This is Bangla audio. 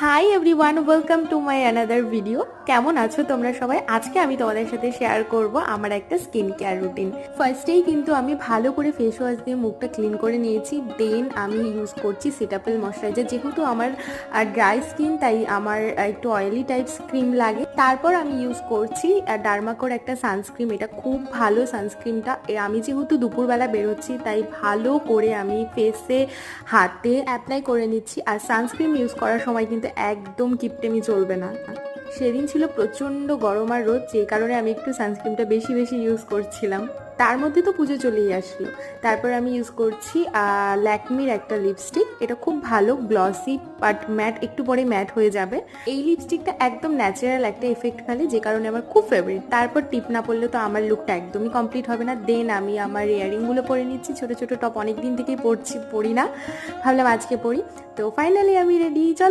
Hi everyone, welcome to my another video. কেমন আছো তোমরা সবাই? আজকে আমি তোমাদের সাথে শেয়ার করব আমার একটা স্কিন কেয়ার রুটিন। ফার্স্টেই কিন্তু আমি ভালো করে ফেস ওয়াশ দিয়ে মুখটা ক্লিন করে নিয়েছি। দেন আমি ইউজ করছি সিটাপেল ময়শ্চারাইজার। যেহেতু আমার ড্রাই স্কিন, তাই আমার একটু অয়েলি টাইপস ক্রিম লাগে। তারপর আমি ইউজ করছি ডার্মাকোর একটা সানস্ক্রিন। এটা খুব ভালো সানস্ক্রিনটা। আমি যেহেতু দুপুরবেলা বেরোচ্ছি, তাই ভালো করে আমি ফেসে হাতে অ্যাপ্লাই করে নিচ্ছি। আর সানস্ক্রিন ইউজ করার সময় কিন্তু একদম কিপটেমি চলবে না। সেদিন ছিল প্রচণ্ড গরম আর রোদ, যে কারণে আমি একটু সানস্ক্রিনটা বেশি বেশি ইউজ করছিলাম। তার মধ্যে তো পুজো চলেই আসলো। তারপর আমি ইউজ করছি ল্যাকমির একটা লিপস্টিক। এটা খুব ভালো, গ্লসি বাট ম্যাট, একটু পরে ম্যাট হয়ে যাবে। এই লিপস্টিকটা একদম ন্যাচারাল একটা এফেক্ট ফেলে, যে কারণে আমার খুব ফেভারিট। তারপর টিপ না পরলে তো আমার লুকটা একদমই কমপ্লিট হবে না। দেন আমি আমার ইয়ারিংগুলো পরে নিচ্ছি। ছোটো ছোটো টপ অনেক দিন থেকেই পরি না, ভাবলাম আজকে পরি। তো ফাইনালি আমি রেডি। চলো